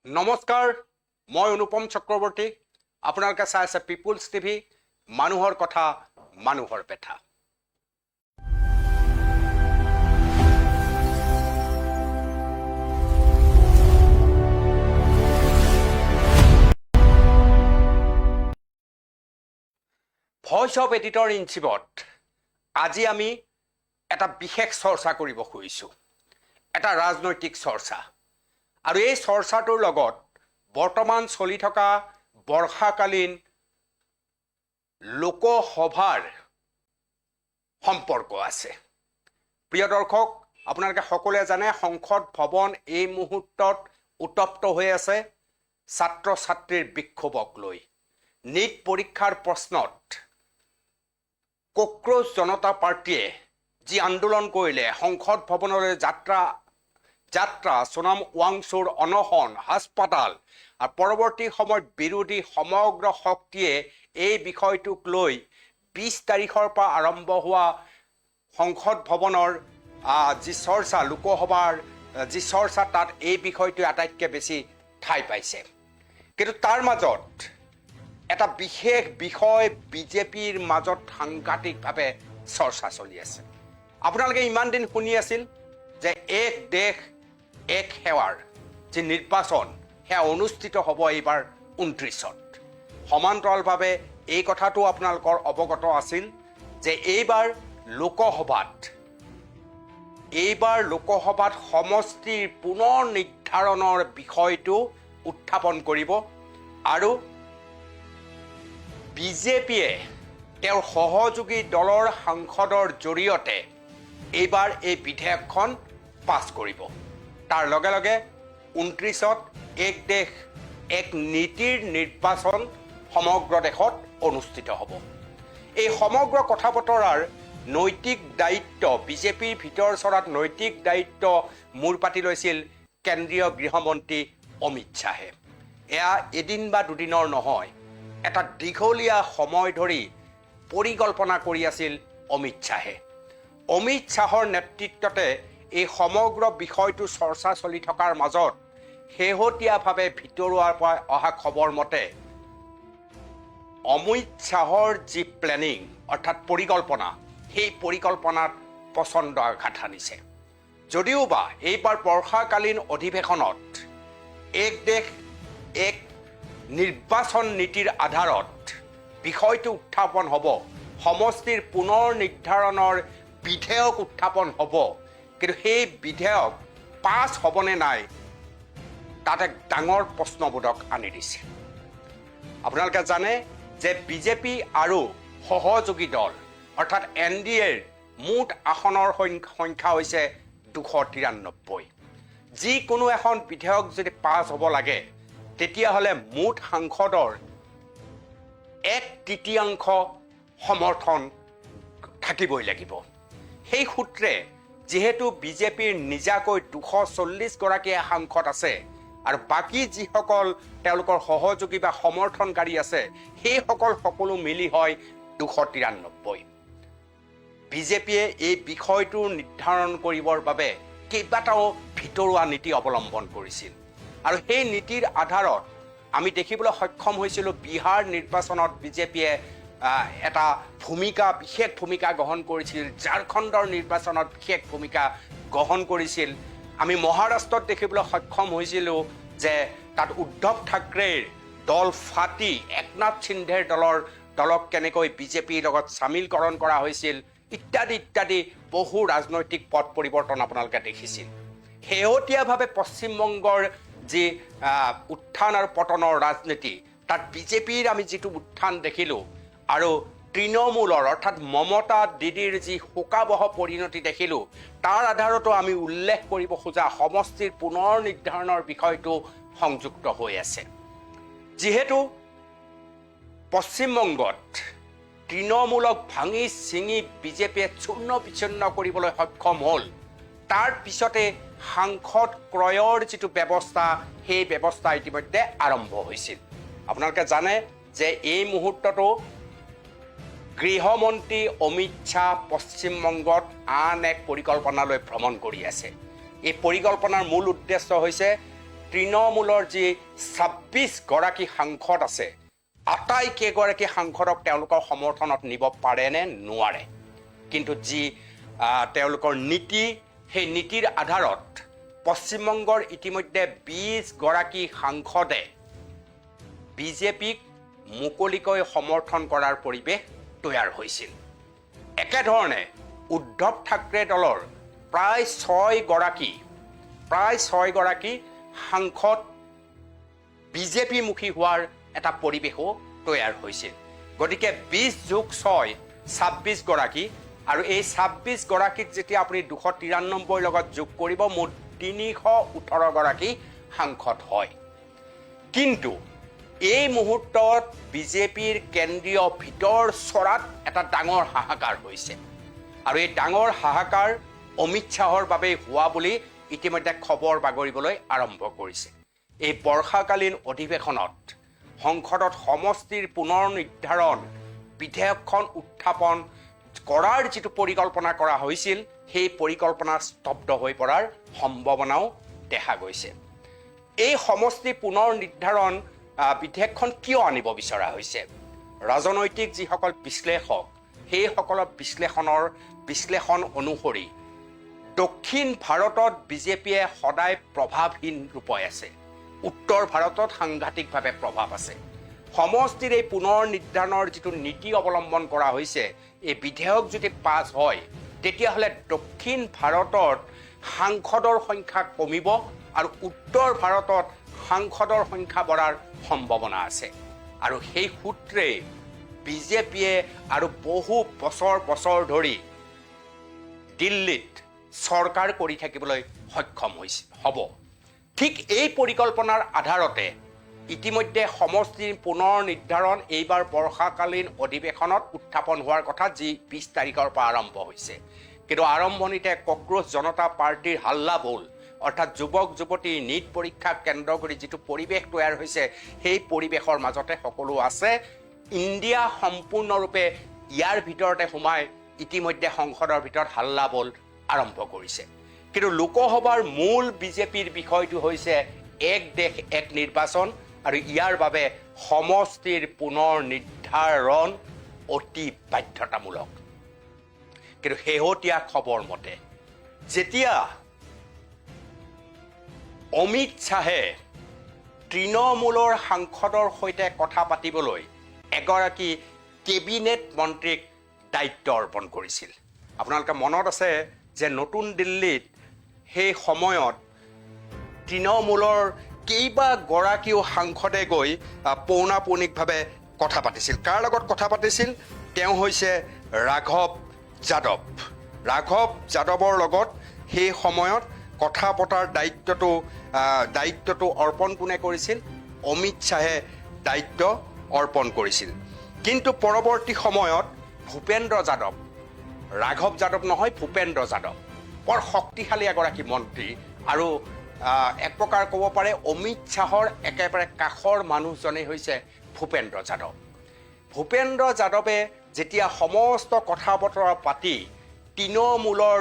নমস্কাৰ, মই অনুপম চক্ৰৱৰ্তী। আপোনালোকে চাই আছে পিপুলছ টিভি, মানুহৰ কথা, মানুহৰ পেথা। ভইচ অফ এডিটৰ ইন চিফত আজি আমি এটা বিশেষ চৰ্চা কৰিব খুজিছোঁ, এটা ৰাজনৈতিক চৰ্চা। আৰু এই চৰ্চাটোৰ লগত বৰ্তমান চলি থকা বৰ্ষাকালীন লোকসভাৰ সম্পৰ্ক আছে। প্ৰিয় দৰ্শক, আপোনালোকে সকলোৱে জানে সংসদ ভৱন এই মুহূৰ্তত উত্তপ্ত হৈ আছে ছাত্ৰ ছাত্ৰীৰ বিক্ষোভক লৈ। নীট পৰীক্ষাৰ প্ৰশ্নত কক্ৰোচ জনতা পাৰ্টীয়ে যি আন্দোলন কৰিলে, সংসদ ভৱনলৈ যাত্ৰা, সোনাম ৱাংচুৰ অনশন, হাস্পতাল আৰু পৰৱৰ্তী সময়ত বিৰোধী সমগ্ৰ শক্তিয়ে এই বিষয়টোক লৈ 20 তাৰিখৰ পৰা আৰম্ভ হোৱা সংসদ ভৱনৰ যি চৰ্চা, লোকসভাৰ যি চৰ্চা, তাত এই বিষয়টোৱে আটাইতকৈ বেছি ঠাই পাইছে। কিন্তু তাৰ মাজত এটা বিশেষ বিষয় বিজেপিৰ মাজত সাংঘাতিকভাৱে চৰ্চা চলি আছে। আপোনালোকে ইমান দিন শুনি আছিল যে এক দেশ এক সেৱাৰ যি নিৰ্বাচন সেয়া অনুষ্ঠিত হ'ব এইবাৰ 29ত। সমান্তৰালভাৱে এই কথাটো আপোনালোকৰ অৱগত আছিল যে এইবাৰ লোকসভাত সমষ্টিৰ পুনৰ নিৰ্ধাৰণৰ বিষয়টো উত্থাপন কৰিব আৰু বিজেপিয়ে তেওঁৰ সহযোগী দলৰ সাংসদৰ জৰিয়তে এইবাৰ এই বিধেয়কখন পাছ কৰিব। তাৰ লগে লগে 29ত এক দেশ এক নীতিৰ নিৰ্বাচন সমগ্ৰ দেশত অনুষ্ঠিত হ'ব। এই সমগ্ৰ কথা বতৰাৰ নৈতিক দায়িত্ব, বিজেপিৰ ভিতৰ চৰাত নৈতিক দায়িত্ব মূৰ পাতি লৈছিল কেন্দ্ৰীয় গৃহমন্ত্ৰী অমিত শ্বাহে। এয়া এদিন বা দুদিনৰ নহয়, এটা দীঘলীয়া সময় ধৰি পৰিকল্পনা কৰি আছিল অমিত শ্বাহে। অমিত শ্বাহৰ নেতৃত্বতে এই সমগ্ৰ বিষয়টো চৰ্চা চলি থকাৰ মাজত শেহতীয়াভাৱে ভিতৰুৱাৰ পৰা অহা খবৰ মতে অমিত শ্বাহৰ যি প্লেনিং অৰ্থাৎ পৰিকল্পনা, সেই পৰিকল্পনাত প্ৰচণ্ড আঘাত আনিছে। যদিওবা এইবাৰ বৰ্ষাকালীন অধিৱেশনত এক দেশ এক নিৰ্বাচন নীতিৰ আধাৰত বিষয়টো উত্থাপন হ'ব, সমষ্টিৰ পুনৰ নিৰ্ধাৰণৰ বিধেয়ক উত্থাপন হ'ব, কিন্তু সেই বিধেয়ক পাছ হ'বনে নাই তাত এক ডাঙৰ প্ৰশ্নবোধক আনি দিছে। আপোনালোকে জানে যে বিজেপি আৰু সহযোগী দল অৰ্থাৎ NDAৰ মুঠ আসনৰ সংখ্যা হৈছে 293। যিকোনো এখন বিধেয়ক যদি পাছ হ'ব লাগে, তেতিয়াহ'লে মুঠ সাংসদৰ 1/3 সমৰ্থন থাকিবই লাগিব। সেই সূত্ৰে যিহেতু বিজেপিৰ নিজাকৈ 240গৰাকী সাংসদ আছে আৰু বাকী যিসকল তেওঁলোকৰ সহযোগী বা সমৰ্থনকাৰী আছে, সেইসকল সকলো মিলি হয় 293। বিজেপিয়ে এই বিষয়টো নিৰ্ধাৰণ কৰিবৰ বাবে কেইবাটাও ভিতৰুৱা নীতি অৱলম্বন কৰিছিল আৰু সেই নীতিৰ আধাৰত আমি দেখিবলৈ সক্ষম হৈছিলোঁ বিহাৰ নিৰ্বাচনত বিজেপিয়ে এটা বিশেষ ভূমিকা গ্ৰহণ কৰিছিল, ঝাৰখণ্ডৰ নিৰ্বাচনত বিশেষ ভূমিকা গ্ৰহণ কৰিছিল। আমি মহাৰাষ্ট্ৰত দেখিবলৈ সক্ষম হৈছিলোঁ যে তাত উদ্ধৱ ঠাকৰেৰ দল ফাটি একনাথ সিন্ধেৰ দলক কেনেকৈ বিজেপিৰ লগত চামিলকৰণ কৰা হৈছিল, ইত্যাদি ইত্যাদি বহু ৰাজনৈতিক পথ পৰিৱৰ্তন আপোনালোকে দেখিছিল। শেহতীয়াভাৱে পশ্চিমবংগৰ যি উত্থান আৰু পতনৰ ৰাজনীতি, তাত বিজেপিৰ আমি যিটো উত্থান দেখিলোঁ আৰু তৃণমূলৰ অৰ্থাৎ মমতা দিদিৰ যি শোকাবহ পৰিণতি দেখিলোঁ, তাৰ আধাৰতো আমি উল্লেখ কৰিব খোজা সমষ্টিৰ পুনৰ নিৰ্ধাৰণৰ বিষয়টো সংযুক্ত হৈ আছে। যিহেতু পশ্চিমবংগত তৃণমূলক ভাঙি ছিঙি বিজেপিয়ে চূৰ্ণ বিচ্ছিন্ন কৰিবলৈ সক্ষম হ'ল, তাৰ পিছতে সাংসদ ক্ৰয়ৰ যিটো ব্যৱস্থা, সেই ব্যৱস্থা ইতিমধ্যে আৰম্ভ হৈছিল। আপোনালোকে জানে যে এই মুহূৰ্ততো গৃহমন্ত্ৰী অমিত শ্বাহ পশ্চিমবংগত আন এক পৰিকল্পনালৈ ভ্ৰমণ কৰি আছে। এই পৰিকল্পনাৰ মূল উদ্দেশ্য হৈছে তৃণমূলৰ যি ২৬ গৰাকী সাংসদ আছে আটাইকেইগৰাকী সাংসদক তেওঁলোকৰ সমৰ্থনত নিব পাৰে নে নোৱাৰে কিন্তু যি তেওঁলোকৰ নীতি সেই নীতিৰ আধাৰত পশ্চিমবংগৰ ইতিমধ্যে ২০ গৰাকী সাংসদে বিজেপিক মুকলিকৈ সমৰ্থন কৰাৰ পৰিৱেশ তৈয়াৰ হৈছিল একেধৰণে উদ্ধৱ ঠাকৰে দলৰ প্ৰায় ৬ গৰাকী সাংসদ বিজেপিমুখী হোৱাৰ এটা পৰিৱেশো তৈয়াৰ হৈছিল গতিকে ২০+৬ ২৬ গৰাকী আৰু এই ২৬ গৰাকীক যেতিয়া আপুনি ২৯৩ লগত যোগ কৰিব মুঠ ৩১৮ গৰাকী সাংসদ হয় কিন্তু এই মুহূৰ্তত বিজেপিৰ কেন্দ্ৰীয় ভিতৰ চৰাত এটা ডাঙৰ হাহাকাৰ হৈছে আৰু এই ডাঙৰ হাহাকাৰ অমিত শ্বাহৰ বাবেই হোৱা বুলি ইতিমধ্যে খবৰ বাগৰিবলৈ আৰম্ভ কৰিছে এই বৰ্ষাকালীন অধিৱেশনত সংসদত সমষ্টিৰ পুনৰ নিৰ্ধাৰণ বিধেয়কখন উত্থাপন কৰাৰ যিটো পৰিকল্পনা কৰা হৈছিল সেই পৰিকল্পনা স্তব্ধ হৈ পৰাৰ সম্ভাৱনাও দেখা গৈছে এই সমষ্টি পুনৰ নিৰ্ধাৰণ বিধেয়কখন কিয় আনিব বিচৰা হৈছে ৰাজনৈতিক যিসকল বিশ্লেষক সেইসকলৰ বিশ্লেষণ অনুসৰি দক্ষিণ ভাৰতত বিজেপিয়ে সদায় প্ৰভাৱহীন ৰূপে আছে উত্তৰ ভাৰতত সাংঘাতিকভাৱে প্ৰভাৱ আছে সমষ্টিৰ এই পুনৰ নিৰ্ধাৰণৰ যিটো নীতি অৱলম্বন কৰা হৈছে এই বিধেয়ক যদি পাছ হয় তেতিয়াহ'লে দক্ষিণ ভাৰতত সাংসদৰ সংখ্যা কমিব আৰু উত্তৰ ভাৰতত সাংসদৰ সংখ্যা বঢ়াৰ সম্ভাৱনা আছে আৰু সেই সূত্ৰে বিজেপিয়ে আৰু বহু বছৰ ধৰি দিল্লীত চৰকাৰ কৰি থাকিবলৈ সক্ষম হ'ব ঠিক এই পৰিকল্পনাৰ আধাৰতে ইতিমধ্যে সমষ্টিৰ পুনৰ নিৰ্ধাৰণ এইবাৰ বৰ্ষাকালীন অধিৱেশনত উত্থাপন হোৱাৰ কথা যি ২০ তাৰিখৰ পৰা আৰম্ভ হৈছে কিন্তু আৰম্ভণিতে কক্ৰোচ জনতা পাৰ্টিৰ হাল্লা বোল অৰ্থাৎ যুৱক যুৱতী নীট পৰীক্ষাক কেন্দ্ৰ কৰি যিটো পৰিৱেশ তৈয়াৰ হৈছে সেই পৰিৱেশৰ মাজতে সকলো আছে ইণ্ডিয়া সম্পূৰ্ণৰূপে ইয়াৰ ভিতৰতে সোমাই ইতিমধ্যে সংসদৰ ভিতৰত হাল্লা বোল আৰম্ভ কৰিছে কিন্তু লোকসভাৰ মূল বিজেপিৰ বিষয়টো হৈছে এক দেশ এক নিৰ্বাচন আৰু ইয়াৰ বাবে সমষ্টিৰ পুনৰ নিৰ্ধাৰণ অতি বাধ্যতামূলক কিন্তু শেহতীয়া খবৰ মতে যেতিয়া অমিত শ্বাহে তৃণমূলৰ সাংসদৰ সৈতে কথা পাতিবলৈ এগৰাকী কেবিনেট মন্ত্ৰীক দায়িত্ব অৰ্পণ কৰিছিল আপোনালোকে মনত আছে যে নতুন দিল্লীত সেই সময়ত তৃণমূলৰ কেইবাগৰাকীও সাংসদে গৈ পৌনাপৌনিকভাৱে কথা পাতিছিল কাৰ লগত কথা পাতিছিল তেওঁ হৈছে ৰাঘৱ যাদৱৰ লগত সেই সময়ত কথা পতাৰ দায়িত্বটো অৰ্পণ কোনে কৰিছিল অমিত শ্বাহে দায়িত্ব অৰ্পণ কৰিছিল কিন্তু পৰৱৰ্তী সময়ত ৰাঘৱ যাদৱ নহয় ভূপেন্দ্ৰ যাদৱ বৰ শক্তিশালী এগৰাকী মন্ত্ৰী আৰু এক প্ৰকাৰ ক'ব পাৰে অমিত শ্বাহৰ একেবাৰে কাষৰ মানুহজনেই হৈছে ভূপেন্দ্ৰ যাদৱে যেতিয়া সমস্ত কথা বতৰা পাতি তৃণমূলৰ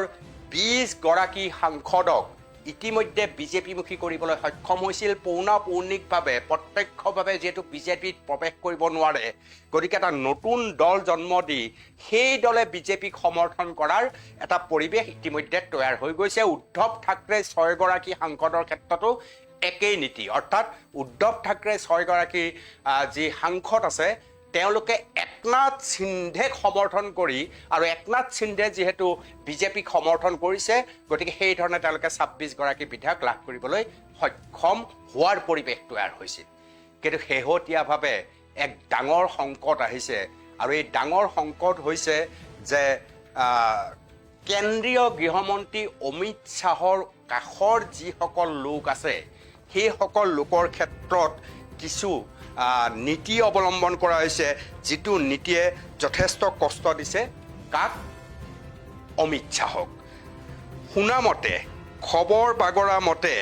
২০ গৰাকী সাংসদক ইতিমধ্যে বিজেপিমুখী কৰিবলৈ সক্ষম হৈছিল পৌনাপৌনিকভাৱে প্ৰত্যক্ষভাৱে যিহেতু বিজেপিত প্ৰৱেশ কৰিব নোৱাৰে গতিকে এটা নতুন দল জন্ম দি সেই দলে বিজেপিক সমৰ্থন কৰাৰ এটা পৰিৱেশ ইতিমধ্যে তৈয়াৰ হৈ গৈছে উদ্ধৱ ঠাকৰে ৬ গৰাকী সাংসদৰ ক্ষেত্ৰতো একেই নীতি অৰ্থাৎ উদ্ধৱ ঠাকৰে ৬ গৰাকী যি সাংসদ আছে তেওঁলোকে একনাথ সিন্ধেক সমৰ্থন কৰি আৰু একনাথ সিন্ধে যিহেতু বিজেপিক সমৰ্থন কৰিছে গতিকে সেই ধৰণে তেওঁলোকে ২৬ গৰাকী বিধায়ক লাভ কৰিবলৈ সক্ষম হোৱাৰ পৰিৱেশ তৈয়াৰ হৈছিল কিন্তু শেহতীয়াভাৱে এক ডাঙৰ সংকট আহিছে আৰু এই ডাঙৰ সংকট হৈছে যে কেন্দ্ৰীয় গৃহমন্ত্ৰী অমিত শ্বাহৰ কাষৰ যিসকল লোক আছে সেইসকল লোকৰ ক্ষেত্ৰত কিছু নীতি অৱলম্বন কৰা হৈছে যিটো নীতিয়ে যথেষ্ট কষ্ট দিছে কাক অমিত শ্বাহক শুনামতে খবৰ বাগৰা মতে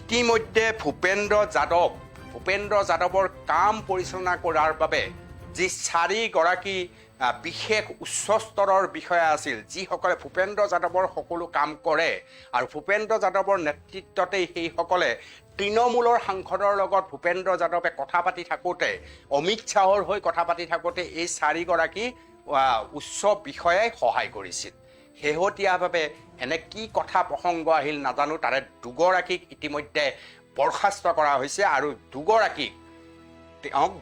ইতিমধ্যে ভূপেন্দ্ৰ যাদৱৰ কাম পৰিচালনা কৰাৰ বাবে যি ৪ গৰাকী বিশেষ উচ্চ স্তৰৰ বিষয়া আছিল যিসকলে ভূপেন্দ্ৰ যাদৱৰ সকলো কাম কৰে আৰু ভূপেন্দ্ৰ যাদৱৰ নেতৃত্বতেই সেইসকলে তৃণমূলৰ সাংসদৰ লগত ভূপেন্দ্ৰ যাদৱে কথা পাতি থাকোঁতে অমিত শ্বাহৰ হৈ কথা পাতি থাকোঁতে এই চাৰিগৰাকী উচ্চ বিষয়াই সহায় কৰিছিল শেহতীয়াভাৱে এনে কি কথা প্ৰসংগ আহিল নাজানো তাৰে দুগৰাকীক ইতিমধ্যে বৰখাস্ত কৰা হৈছে আৰু দুগৰাকীক তেওঁক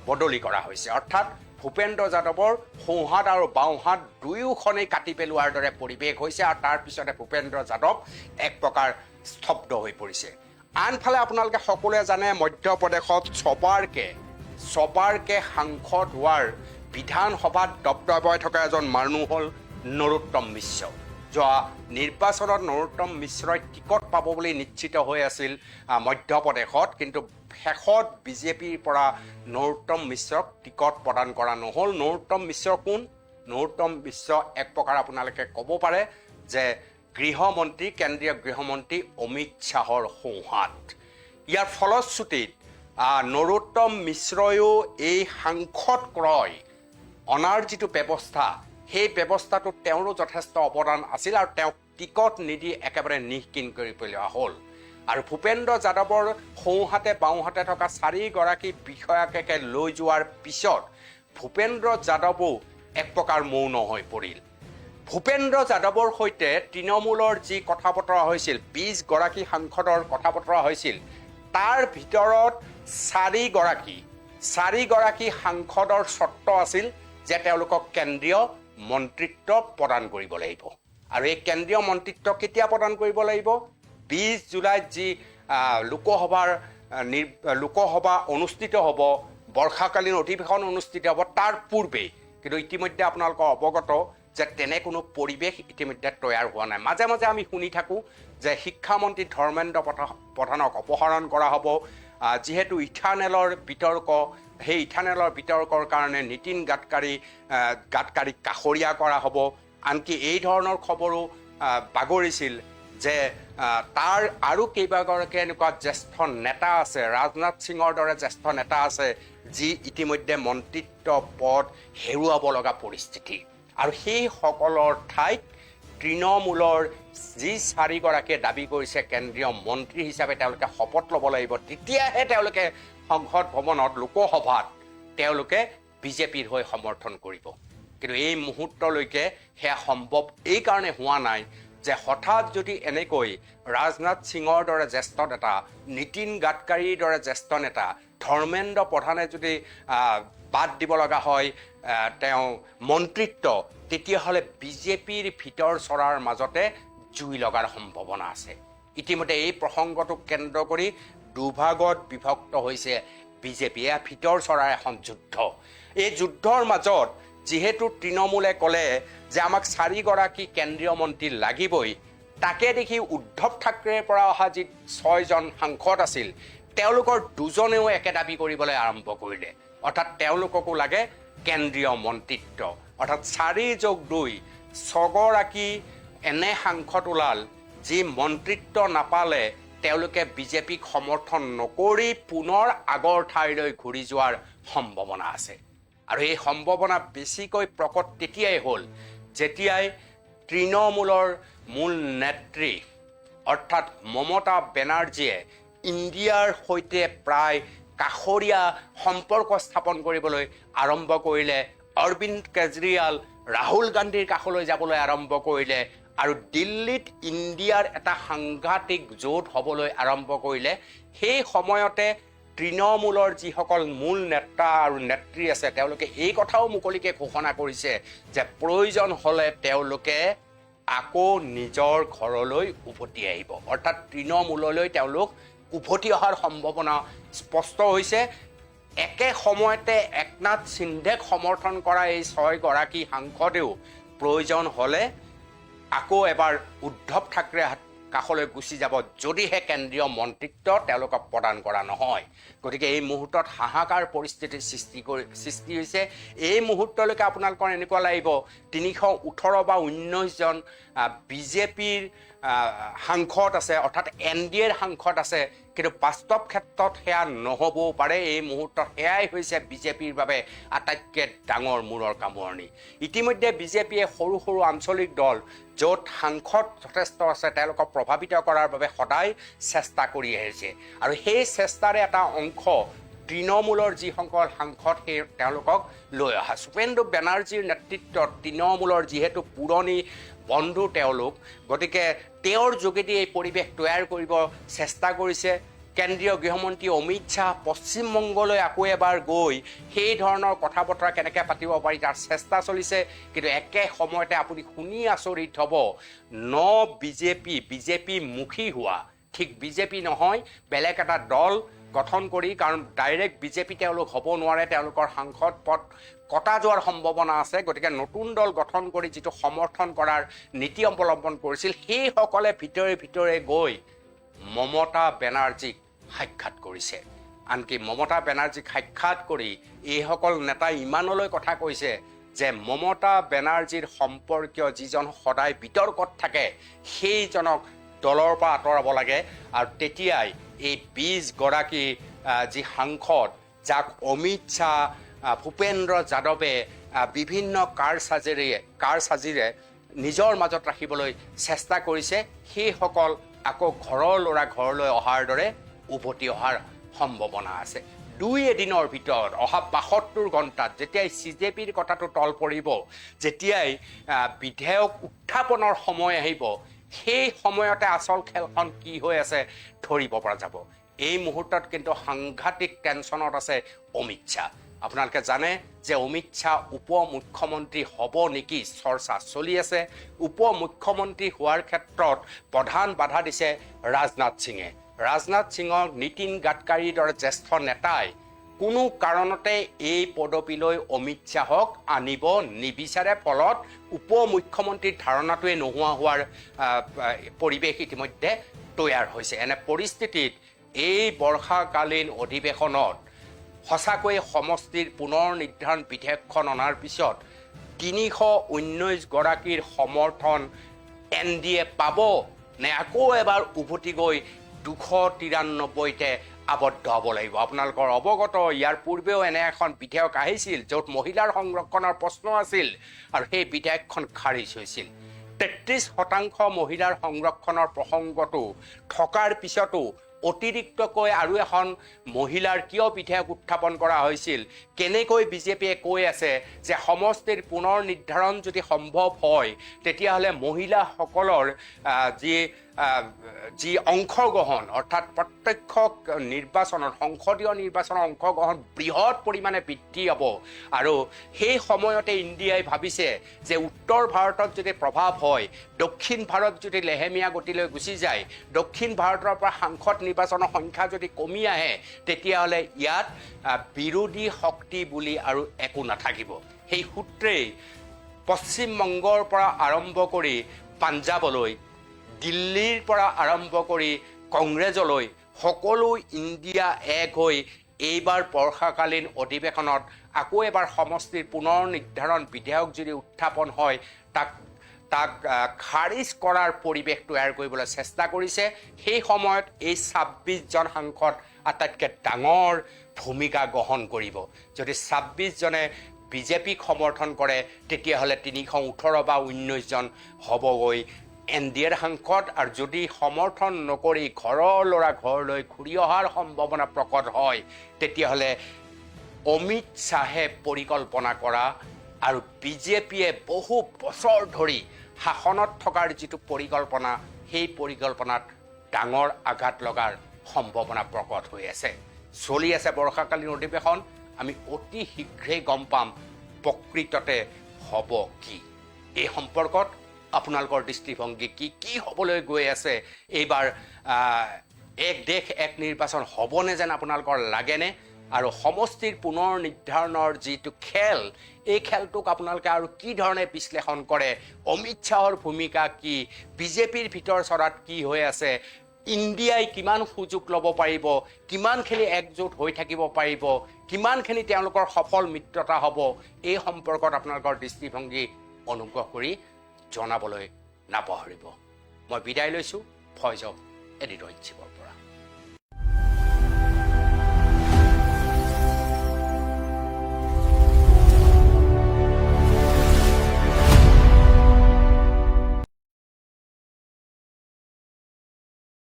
বদলি কৰা হৈছে অৰ্থাৎ ভূপেন্দ্ৰ যাদৱৰ সোঁহাত আৰু বাওঁহাত দুয়োখনেই কাটি পেলোৱাৰ দৰে পৰিৱেশ হৈছে আৰু তাৰ পিছতে ভূপেন্দ্ৰ যাদৱ এক প্ৰকাৰ স্তব্ধ হৈ পৰিছে আনফালে আপোনালোকে সকলোৱে জানে মধ্যপ্ৰদেশত ছপাৰকে সাংসদ হোৱাৰ বিধানসভাত দবদবাই থকা এজন মানুহ হ'ল নৰোত্তম মিশ্ৰ যোৱা নিৰ্বাচনত নৰোত্তম মিশ্ৰই টিকট পাব বুলি নিশ্চিত হৈ আছিল মধ্যপ্ৰদেশত কিন্তু শেষত বিজেপিৰ পৰা নৰোত্তম মিশ্ৰক টিকট প্ৰদান কৰা নহ'ল নৰোত্তম মিশ্ৰ কোন নৰোত্তম মিশ্ৰ এক প্ৰকাৰ আপোনালোকে ক'ব পাৰে যে গৃহমন্ত্ৰী কেন্দ্ৰীয় গৃহমন্ত্ৰী অমিত শ্বাহৰ সোঁহাত ইয়াৰ ফলশ্ৰুতিত নৰোত্তম মিশ্ৰয়ো এই সাংসদ ক্ৰয় অনাৰ যিটো ব্যৱস্থা সেই ব্যৱস্থাটোত তেওঁৰো যথেষ্ট অৱদান আছিল আৰু তেওঁক টিকট নিদি একেবাৰে নিঃকিন কৰি পেলোৱা হ'ল আৰু ভূপেন্দ্ৰ যাদৱৰ সোঁহাতে বাওঁহাতে থকা চাৰিগৰাকী বিষয়াকে লৈ যোৱাৰ পিছত ভূপেন্দ্ৰ যাদৱো এক প্ৰকাৰ মৌন হৈ পৰিল ভূপেন্দ্ৰ যাদৱৰ সৈতে তৃণমূলৰ যি কথা বতৰা হৈছিল ২০ গৰাকী সাংসদৰ কথা বতৰা হৈছিল তাৰ ভিতৰত চাৰিগৰাকী সাংসদৰ চৰ্ত আছিল যে তেওঁলোকক কেন্দ্ৰীয় মন্ত্ৰিত্ব প্ৰদান কৰিব লাগিব আৰু এই কেন্দ্ৰীয় মন্ত্ৰিত্ব কেতিয়া প্ৰদান কৰিব লাগিব ২০ জুলাইত যি লোকসভা অনুষ্ঠিত হ'ব বৰ্ষাকালীন অধিৱেশন অনুষ্ঠিত হ'ব তাৰ পূৰ্বেই কিন্তু ইতিমধ্যে আপোনালোকৰ অৱগত যে তেনে কোনো পৰিৱেশ ইতিমধ্যে তৈয়াৰ হোৱা নাই মাজে মাজে আমি শুনি থাকোঁ যে শিক্ষামন্ত্ৰী ধৰ্মেন্দ্ৰ প্ৰধানক অপসাৰণ কৰা হ'ব যিহেতু ইথানেলৰ বিতৰ্ক সেই ইথানেলৰ বিতৰ্কৰ কাৰণে নীতিন গাডকাৰীক কাষৰীয়া কৰা হ'ব আনকি এই ধৰণৰ খবৰো বাগৰিছিল যে তাৰ আৰু কেইবাগৰাকী এনেকুৱা জ্যেষ্ঠ নেতা আছে ৰাজনাথ সিঙৰ দৰে জ্যেষ্ঠ নেতা আছে যি ইতিমধ্যে মন্ত্ৰিত্ব পদ হেৰুৱাব লগা পৰিস্থিতি আৰু সেই সকলৰ ঠাইত তৃণমূলৰ যি চাৰিগৰাকীয়ে দাবী কৰিছে কেন্দ্ৰীয় মন্ত্ৰী হিচাপে তেওঁলোকে শপত ল'ব লাগিব তেতিয়াহে তেওঁলোকে সংসদ ভৱনত লোকসভাত তেওঁলোকে বিজেপিৰ হৈ সমৰ্থন কৰিব কিন্তু এই মুহূৰ্তলৈকে সেয়া সম্ভৱ এই কাৰণে হোৱা নাই যে হঠাৎ যদি এনেকৈ ৰাজনাথ সিঙৰ দৰে জ্যেষ্ঠ নেতা নীতিন গাডকাৰীৰ দৰে জ্যেষ্ঠ নেতা ধৰ্মেন্দ্ৰ প্ৰধানে যদি বাদ দিব লগা হয় তেওঁ মন্ত্ৰিত্ব তেতিয়াহ'লে বিজেপিৰ ভিতৰ চৰাৰ মাজতে জুই লগাৰ সম্ভাৱনা আছে ইতিমধ্যে এই প্ৰসংগটোক কেন্দ্ৰ কৰি দুভাগত বিভক্ত হৈছে বিজেপি এয়া ভিতৰ চৰাৰ এখন যুদ্ধ এই যুদ্ধৰ মাজত যিহেতু তৃণমূলে ক'লে যে আমাক চাৰিগৰাকী কেন্দ্ৰীয় মন্ত্ৰী লাগিবই তাকে দেখি উদ্ধৱ ঠাকৰেৰ পৰা অহা যি ৬জন সাংসদ আছিল তেওঁলোকৰ দুজনেও একে দাবী কৰিবলৈ আৰম্ভ কৰিলে অৰ্থাৎ তেওঁলোককো লাগে কেন্দ্ৰীয় মন্ত্ৰিত্ব অৰ্থাৎ ৪+২ ছগৰাকী এনে সাংসদ ওলাল যি মন্ত্ৰিত্ব নাপালে তেওঁলোকে বিজেপিক সমৰ্থন নকৰি পুনৰ আগৰ ঠাইলৈ ঘূৰি যোৱাৰ সম্ভাৱনা আছে আৰু এই সম্ভাৱনা বেছিকৈ প্ৰকট তেতিয়াই হ'ল যেতিয়াই তৃণমূলৰ মূল নেত্ৰী অৰ্থাৎ মমতা বেনাৰ্জীয়ে ইণ্ডিয়াৰ সৈতে প্ৰায় কাষৰীয়া সম্পৰ্ক স্থাপন কৰিবলৈ আৰম্ভ কৰিলে অৰবিন্দ কেজৰিৱাল ৰাহুল গান্ধীৰ কাষলৈ যাবলৈ আৰম্ভ কৰিলে আৰু দিল্লীত ইণ্ডিয়াৰ এটা সাংঘাতিক জোঁট হ'বলৈ আৰম্ভ কৰিলে সেই সময়তে তৃণমূলৰ যিসকল মূল নেতা আৰু নেত্ৰী আছে তেওঁলোকে এই কথাও মুকলিকে ঘোষণা কৰিছে যে প্ৰয়োজন হ'লে তেওঁলোকে আকৌ নিজৰ ঘৰলৈ উভতি আহিব অৰ্থাৎ তৃণমূললৈ তেওঁলোক উভতি অহাৰ সম্ভাৱনা স্পষ্ট হৈছে একে সময়তে একনাথ সিন্ধেক সমৰ্থন কৰা এই ৬গৰাকী সাংসদেও প্ৰয়োজন হ'লে আকৌ এবাৰ উদ্ধৱ ঠাকৰে কাষলৈ গুচি যাব যদিহে কেন্দ্ৰীয় মন্ত্ৰিত্ব তেওঁলোকক প্ৰদান কৰা নহয় গতিকে এই মুহূৰ্তত হাহাকাৰ পৰিস্থিতিৰ সৃষ্টি হৈছে এই মুহূৰ্তলৈকে আপোনালোকৰ এনেকুৱা লাগিব ৩১৮ বা ১৯জন বিজেপিৰ সাংসদ আছে, অৰ্থাৎ NDAৰ সাংসদ আছে, কিন্তু বাস্তৱ ক্ষেত্ৰত সেয়া নহ'বও পাৰে। এই মুহূৰ্তত সেয়াই হৈছে বিজেপিৰ বাবে আটাইতকৈ ডাঙৰ মূৰৰ কামোৰণি। ইতিমধ্যে বিজেপিয়ে সৰু সৰু আঞ্চলিক দল য'ত সাংসদ যথেষ্ট আছে তেওঁলোকক প্ৰভাৱিত কৰাৰ বাবে সদায় চেষ্টা কৰি আহিছে, আৰু সেই চেষ্টাৰে এটা অংশ তৃণমূলৰ যিসকল সাংসদ সেই তেওঁলোকক লৈ অহা। সুভেন্দু বেনাৰ্জীৰ নেতৃত্বত তৃণমূলৰ যিহেতু পুৰণি বন্ধু তেওঁলোক, গতিকে তেওঁৰ যোগেদি এই পৰিৱেশ তৈয়াৰ কৰিব চেষ্টা কৰিছে। কেন্দ্ৰীয় গৃহমন্ত্ৰী অমিত শ্বাহ পশ্চিমবংগলৈ আকৌ এবাৰ গৈ সেই ধৰণৰ কথা বতৰা কেনেকৈ পাতিব পাৰি তাৰ চেষ্টা চলিছে। কিন্তু একে সময়তে আপুনি শুনি আচৰিত হ'ব, বিজেপি মুখী হোৱা, ঠিক বিজেপি নহয় বেলেগ এটা দল গঠন কৰি, কাৰণ ডাইৰেক্ট বিজেপি তেওঁলোক হ'ব নোৱাৰে, তেওঁলোকৰ সাংসদ পদ কটা যোৱাৰ সম্ভাৱনা আছে। গতিকে নতুন দল গঠন কৰি যিটো সমৰ্থন কৰাৰ নীতি অৱলম্বন কৰিছিল, সেইসকলে ভিতৰে গৈ মমতা বেনাৰ্জীক সাক্ষাৎ কৰিছে। আনকি মমতা বেনাৰ্জীক সাক্ষাৎ কৰি এইসকল নেতাই ইমানলৈ কথা কৈছে যে মমতা বেনাৰ্জীৰ সম্পৰ্কীয় যিজন সদায় বিতৰ্কত থাকে সেইজনক দলৰ পৰা আঁতৰাব লাগে, আৰু তেতিয়াই এই 20 গৰাকী যি সাংসদ যাক অমিত শ্বাহ, ভূপেন্দ্ৰ যাদৱে বিভিন্ন কাৰসাজিৰে নিজৰ মাজত ৰাখিবলৈ চেষ্টা কৰিছে, সেইসকল আকৌ ঘৰৰ ল'ৰা ঘৰলৈ অহাৰ দৰে উভতি অহাৰ সম্ভাৱনা আছে। 2 এদিনৰ ভিতৰত অহা 72 ঘণ্টাত যেতিয়াই CJPৰ কথাটো তল পৰিব, যেতিয়াই বিধেয়ক উত্থাপনৰ সময় আহিব, সেই সময়তে আচল খেলখন কি হৈ আছে ধৰিব পৰা যাব। এই মুহূৰ্তত কিন্তু সাংঘাতিক টেনশ্যনত আছে অমিত শ্বাহ। আপোনালোকে জানে যে অমিত শ্বাহ উপ মুখ্যমন্ত্ৰী হ'ব নেকি চৰ্চা চলি আছে। উপ মুখ্যমন্ত্ৰী হোৱাৰ ক্ষেত্ৰত প্ৰধান বাধা দিছে ৰাজনাথ সিঙে। ৰাজনাথ সিঙক নীতিন গাডকাৰীৰ দৰে জ্যেষ্ঠ নেতাই কোনো কাৰণতে এই পদবীলৈ অমিত শ্বাহক আনিব নিবিচাৰে, ফলত উপ মুখ্যমন্ত্ৰীৰ ধাৰণাটোৱে নোহোৱা হোৱাৰ পৰিৱেশ ইতিমধ্যে তৈয়াৰ হৈছে। এনে পৰিস্থিতিত এই বৰ্ষাকালীন অধিৱেশনত সঁচাকৈয়ে সমষ্টিৰ পুনৰ নিৰ্ধাৰণ বিধেয়কখন অনাৰ পিছত 319 গৰাকীৰ সমৰ্থন NDA পাব নে আকৌ এবাৰ উভতি গৈ 293তে আবদ্ধ হ'ব লাগিব। আপোনালোকৰ অৱগত, ইয়াৰ পূৰ্বেও এনে এখন বিধেয়ক আহিছিল য'ত মহিলাৰ সংৰক্ষণৰ প্ৰশ্ন আছিল, আৰু সেই বিধেয়কখন খাৰিজ হৈছিল। 33% মহিলাৰ সংৰক্ষণৰ প্ৰসংগটো থকাৰ পিছতো অতিৰিক্তকৈ আৰু এখন মহিলাৰ কিয় বিধেয়ক উত্থাপন কৰা হৈছিল? কেনেকৈ বিজেপিয়ে কৈ আছে যে সমষ্টিৰ পুনৰ নিৰ্ধাৰণ যদি সম্ভৱ হয় তেতিয়াহ'লে মহিলাসকলৰ যি অংশগ্ৰহণ, অৰ্থাৎ প্ৰত্যক্ষ নিৰ্বাচনত, সংসদীয় নিৰ্বাচনৰ অংশগ্ৰহণ বৃহৎ পৰিমাণে বৃদ্ধি হ'ব, আৰু সেই সময়তে ইণ্ডিয়াই ভাবিছে যে উত্তৰ ভাৰতত যদি প্ৰভাৱ হয়, দক্ষিণ ভাৰত যদি লেহেমীয়া গতিলৈ গুচি যায়, দক্ষিণ ভাৰতৰ পৰা সাংসদ নিৰ্বাচনৰ সংখ্যা যদি কমি আহে, তেতিয়াহ'লে ইয়াত বিৰোধী শক্তি বুলি আৰু একো নাথাকিব। সেই সূত্ৰেই পশ্চিমবংগৰ পৰা আৰম্ভ কৰি পাঞ্জাৱলৈ, দিল্লীৰ পৰা আৰম্ভ কৰি কংগ্ৰেছলৈ সকলো ইণ্ডিয়া এক হৈ এইবাৰ বৰ্ষাকালীন অধিৱেশনত আকৌ এবাৰ সমষ্টিৰ পুনৰ নিৰ্ধাৰণ বিধেয়ক যদি উত্থাপন হয় তাক খাৰিজ কৰাৰ পৰিৱেশ তৈয়াৰ কৰিবলৈ চেষ্টা কৰিছে। সেই সময়ত এই 26জন সাংসদ আটাইতকৈ ডাঙৰ ভূমিকা গ্ৰহণ কৰিব। যদি 26জনে বিজেপিক সমৰ্থন কৰে তেতিয়াহ'লে 318 বা 19জন হ'বগৈ NDAৰ সাংসদ, আৰু যদি সমৰ্থন নকৰি ঘৰৰ ল'ৰা ঘৰলৈ ঘূৰি অহাৰ সম্ভাৱনা প্ৰকট হয় তেতিয়াহ'লে অমিত শ্বাহে পৰিকল্পনা কৰা আৰু বিজেপিয়ে বহু বছৰ ধৰি শাসনত থকাৰ যিটো পৰিকল্পনা, সেই পৰিকল্পনাত ডাঙৰ আঘাত লগাৰ সম্ভাৱনা প্ৰকট হৈ আছে। চলি আছে বৰ্ষাকালীন অধিৱেশন, আমি অতি শীঘ্ৰেই গম পাম প্ৰকৃততে হ'ব কি। এই সম্পৰ্কত আপোনালোকৰ দৃষ্টিভংগী কি হ'বলৈ গৈ আছে? এইবাৰ এক দেশ এক নিৰ্বাচন হ'বনে যেন আপোনালোকৰ লাগেনে? আৰু সমষ্টিৰ পুনৰ নিৰ্ধাৰণৰ যিটো খেল, এই খেলটোক আপোনালোকে আৰু কি ধৰণে বিশ্লেষণ কৰে? অমিত শ্বাহৰ ভূমিকা কি? বিজেপিৰ ভিতৰ চৰাত কি হৈ আছে? ইণ্ডিয়াই কিমান সুযোগ ল'ব পাৰিব? কিমানখিনি একজোট হৈ থাকিব পাৰিব? কিমানখিনি তেওঁলোকৰ সফল মিত্ৰতা হ'ব? এই সম্পৰ্কত আপোনালোকৰ দৃষ্টিভংগী অনুগ্ৰহ কৰি জনাবলৈ নাপাহৰিব। মই বিদায় লৈছোঁ ভইচ অফ এডিটৰ ইন চিফৰ পৰা।